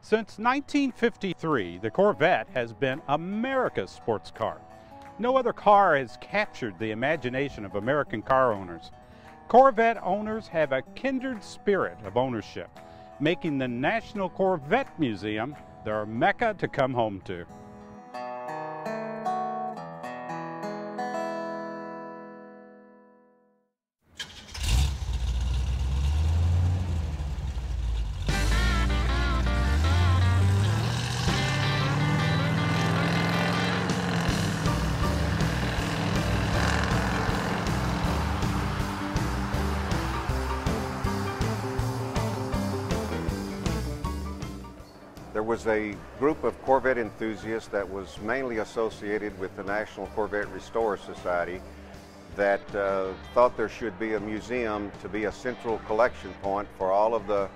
Since 1953, the Corvette has been America's sports car. No other car has captured the imagination of American car owners. Corvette owners have a kindred spirit of ownership, making the National Corvette Museum their mecca to come home to. There was a group of Corvette enthusiasts that was mainly associated with the National Corvette Restorer Society that thought there should be a museum to be a central collection point for all of the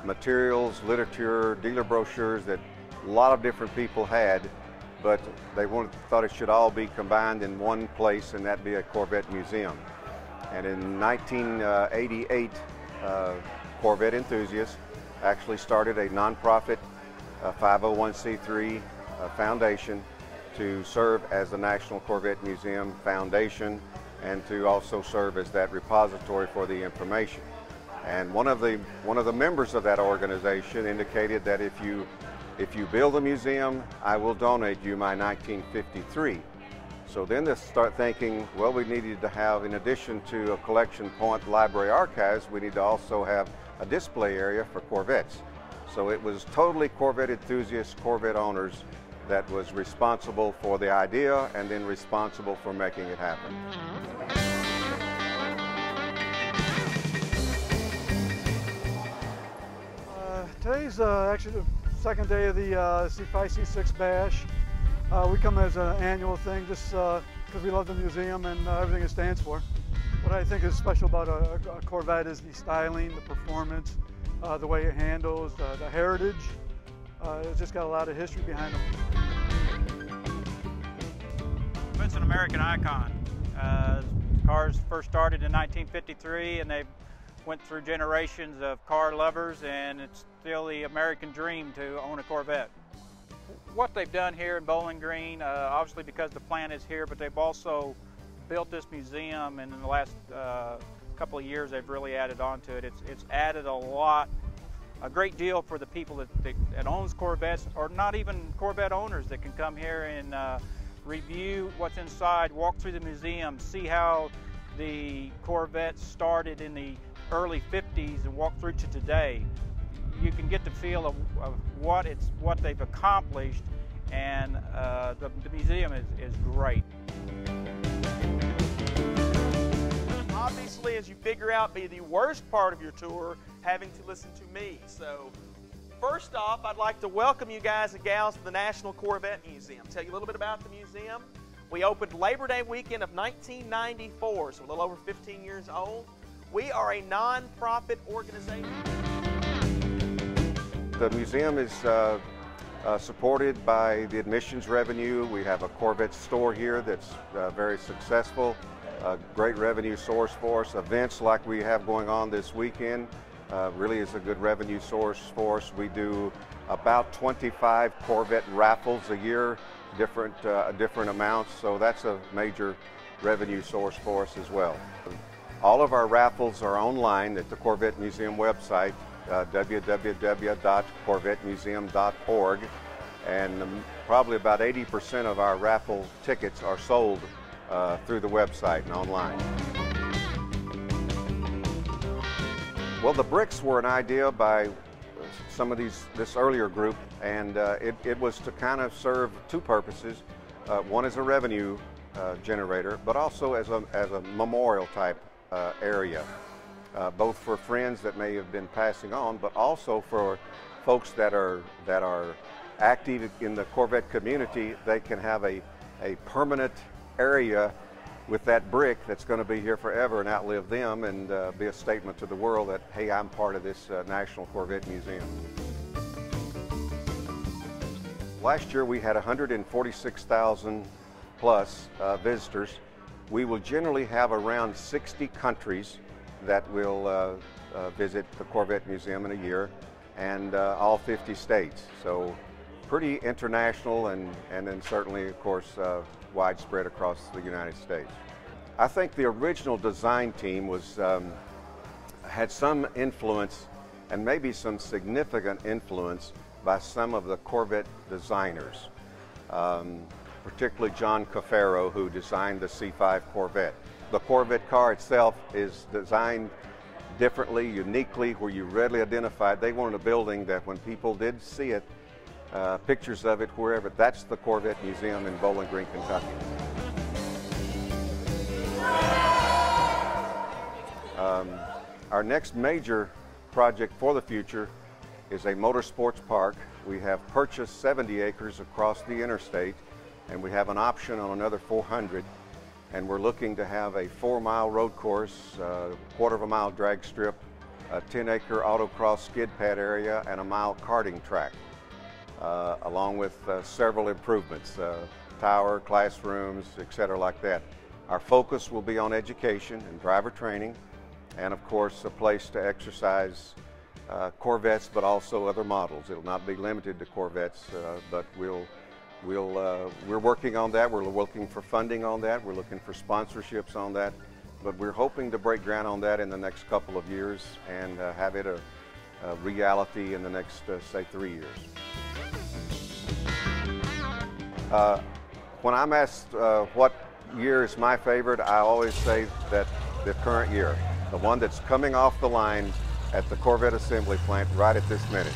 materials, literature, dealer brochures that a lot of different people had, but they thought it should all be combined in one place, and that be a Corvette museum. And in 1988, Corvette enthusiasts actually started a nonprofit 501c3 foundation to serve as the National Corvette Museum Foundation and to also serve as that repository for the information. And one of the members of that organization indicated that if you build a museum, I will donate you my 1953. So then they start thinking, well, we needed to have, in addition to a collection point, library archives, we need to also have a display area for Corvettes. So it was totally Corvette enthusiasts, Corvette owners that was responsible for the idea and then responsible for making it happen. Today's actually the second day of the C5, C6 Bash. We come as an annual thing just because we love the museum and everything it stands for. What I think is special about a Corvette is the styling, the performance, the way it handles, the heritage. It's just got a lot of history behind them. It's an American icon. Cars first started in 1953 and they went through generations of car lovers, and it's still the American dream to own a Corvette. What they've done here in Bowling Green, obviously because the plant is here, but they've also built this museum, and in the last couple of years they've really added on to it. It's added a great deal for the people that owns Corvettes, or not even Corvette owners, that can come here and review what's inside, walk through the museum, see how the Corvette started in the early 50s and walk through to today. You can get the feel of what they've accomplished, and the museum is great. Obviously, as you figure out, be the worst part of your tour, having to listen to me. So first off, I'd like to welcome you guys and gals to the National Corvette Museum. Tell you a little bit about the museum. We opened Labor Day weekend of 1994, so a little over 15 years old. We are a non-profit organization. The museum is supported by the admissions revenue. We have a Corvette store here that's very successful. A great revenue source for us. Events like we have going on this weekend really is a good revenue source for us. We do about 25 Corvette raffles a year, different amounts, so that's a major revenue source for us as well. All of our raffles are online at the Corvette Museum website, www.corvettemuseum.org, and probably about 80% of our raffle tickets are sold through the website and online. Well, the bricks were an idea by some of this earlier group, and it was to kind of serve two purposes. One is a revenue generator, but also as a memorial type area, both for friends that may have been passing on, but also for folks that are active in the Corvette community. They can have a permanent area with that brick that's going to be here forever and outlive them, and be a statement to the world that, hey, I'm part of this National Corvette Museum. Last year we had 146,000 plus visitors. We will generally have around 60 countries that will visit the Corvette Museum in a year. and all 50 states. So pretty international and then certainly, of course, widespread across the United States. I think the original design team was had some influence, and maybe some significant influence, by some of the Corvette designers, particularly John Cafaro, who designed the C5 Corvette. The Corvette car itself is designed differently, uniquely, where you readily identify it. They wanted a building that when people did see it, pictures of it wherever, that's the Corvette Museum in Bowling Green, Kentucky. Our next major project for the future is a motorsports park. We have purchased 70 acres across the interstate, and we have an option on another 400. And we're looking to have a 4-mile road course, a quarter-of-a-mile drag strip, a 10-acre autocross skid pad area, and a mile karting track, along with several improvements, tower, classrooms, etc. like that. Our focus will be on education and driver training, and of course a place to exercise Corvettes, but also other models. It'll not be limited to Corvettes, but we're working on that. We're looking for funding on that. We're looking for sponsorships on that. But we're hoping to break ground on that in the next couple of years and have it a reality in the next, say, 3 years. When I'm asked what year is my favorite, I always say that the current year, the one that's coming off the line at the Corvette assembly plant right at this minute.